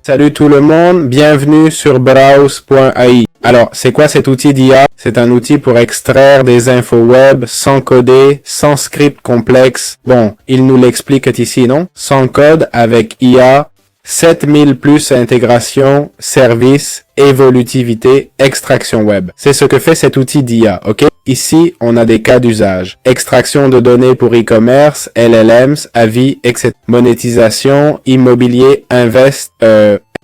Salut tout le monde, bienvenue sur Browse.ai. Alors, c'est quoi cet outil d'IA? C'est un outil pour extraire des infos web sans coder, sans script complexe. Bon, il nous l'explique ici, non? Sans code, avec IA, 7000 plus intégration, service, évolutivité, extraction web. C'est ce que fait cet outil d'IA, ok? Ici, on a des cas d'usage. Extraction de données pour e-commerce, LLMs, avis, etc. Monétisation, immobilier,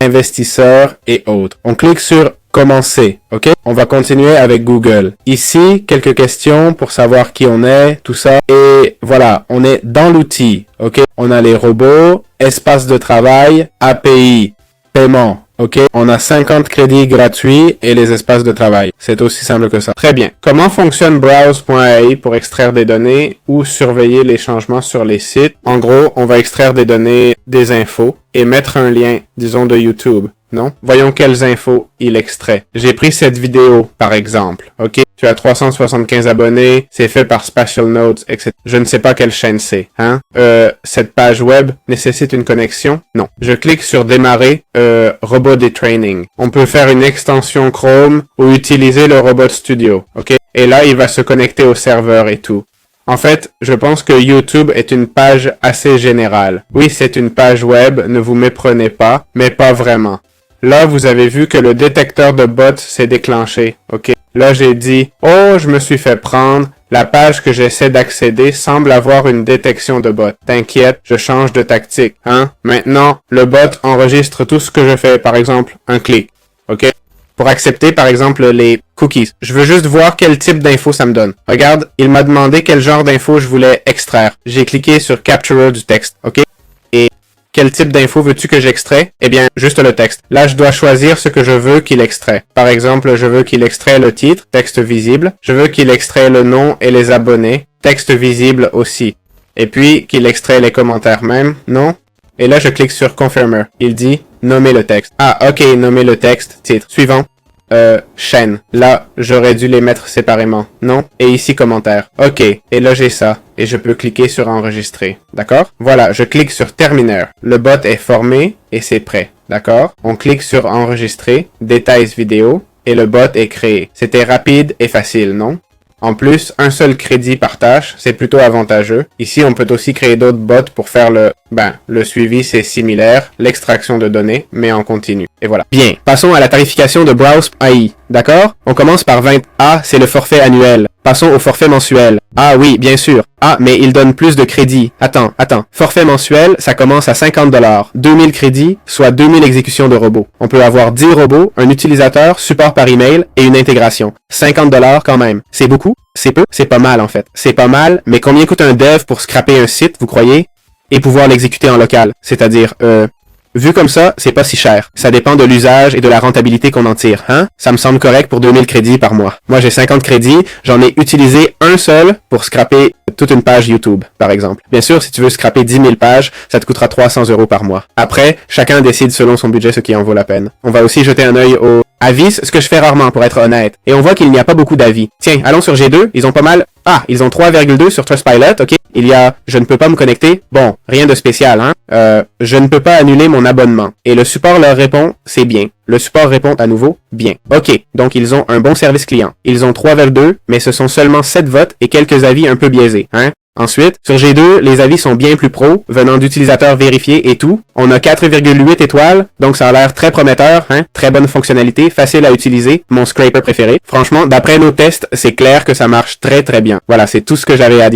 investisseurs et autres. On clique sur commencer, ok? On va continuer avec Google. Ici, quelques questions pour savoir qui on est, tout ça. Et voilà, on est dans l'outil, ok? On a les robots, espace de travail, API, paiement. Ok, on a 50 crédits gratuits et les espaces de travail. C'est aussi simple que ça. Très bien. Comment fonctionne Browse.ai pour extraire des données ou surveiller les changements sur les sites? En gros, on va extraire des données, des infos et mettre un lien, disons de YouTube. Non? Voyons quelles infos il extrait. J'ai pris cette vidéo, par exemple. Ok? Tu as 375 abonnés, c'est fait par Spatial Notes, etc. Je ne sais pas quelle chaîne c'est, hein? Cette page web nécessite une connexion? Non. Je clique sur démarrer, Robot Training. On peut faire une extension Chrome ou utiliser le Robot Studio, ok? Et là, il va se connecter au serveur et tout. En fait, je pense que YouTube est une page assez générale. Oui, c'est une page web, ne vous méprenez pas, mais pas vraiment. Là, vous avez vu que le détecteur de bots s'est déclenché, ok? Là, j'ai dit, oh, je me suis fait prendre. La page que j'essaie d'accéder semble avoir une détection de bot. T'inquiète, je change de tactique, hein? Maintenant, le bot enregistre tout ce que je fais, par exemple, un clic, ok? Pour accepter, par exemple, les cookies. Je veux juste voir quel type d'info ça me donne. Regarde, il m'a demandé quel genre d'info je voulais extraire. J'ai cliqué sur Capture du texte, ok? Et quel type d'info veux-tu que j'extrais? Eh bien, juste le texte. Là, je dois choisir ce que je veux qu'il extrait. Par exemple, je veux qu'il extrait le titre, texte visible. Je veux qu'il extrait le nom et les abonnés, texte visible aussi. Et puis, qu'il extrait les commentaires même, non? Et là, je clique sur Confirmer. Il dit, nommer le texte. Ah, ok, nommer le texte, titre. Suivant. Chaîne. Là, j'aurais dû les mettre séparément. Non? Et ici, commentaire. Ok. Et là, j'ai ça. Et je peux cliquer sur enregistrer. D'accord? Voilà, je clique sur terminer. Le bot est formé et c'est prêt. D'accord? On clique sur enregistrer, détails vidéo et le bot est créé. C'était rapide et facile, non? En plus, un seul crédit par tâche, c'est plutôt avantageux. Ici, on peut aussi créer d'autres bots pour faire le suivi, c'est similaire, l'extraction de données, mais en continu. Et voilà. Bien, passons à la tarification de Browse.ai. D'accord? On commence par 20. Ah, c'est le forfait annuel. Passons au forfait mensuel. Ah oui, bien sûr. Ah, mais il donne plus de crédits. Attends. Forfait mensuel, ça commence à 50 $. 2000 crédits, soit 2000 exécutions de robots. On peut avoir 10 robots, un utilisateur, support par email et une intégration. 50 $ quand même. C'est beaucoup? C'est peu? C'est pas mal en fait. C'est pas mal, mais combien coûte un dev pour scraper un site, vous croyez? Et pouvoir l'exécuter en local. C'est-à-dire, vu comme ça, c'est pas si cher. Ça dépend de l'usage et de la rentabilité qu'on en tire, hein? Ça me semble correct pour 2000 crédits par mois. Moi, j'ai 50 crédits, j'en ai utilisé un seul pour scraper toute une page YouTube, par exemple. Bien sûr, si tu veux scraper 10 000 pages, ça te coûtera 300 € par mois. Après, chacun décide selon son budget ce qui en vaut la peine. On va aussi jeter un œil aux avis, ce que je fais rarement pour être honnête. Et on voit qu'il n'y a pas beaucoup d'avis. Tiens, allons sur G2, ils ont pas mal... Ah, ils ont 3,2 sur Trustpilot, ok. Il y a, je ne peux pas me connecter. Bon, rien de spécial, hein. Je ne peux pas annuler mon abonnement. Et le support leur répond, c'est bien. Le support répond à nouveau, bien. Ok, donc ils ont un bon service client. Ils ont 3,2, mais ce sont seulement 7 votes et quelques avis un peu biaisés, hein. Ensuite, sur G2, les avis sont bien plus pros, venant d'utilisateurs vérifiés et tout. On a 4,8 étoiles, donc ça a l'air très prometteur, hein? Très bonne fonctionnalité, facile à utiliser, mon scraper préféré. Franchement, d'après nos tests, c'est clair que ça marche très très bien. Voilà, c'est tout ce que j'avais à dire.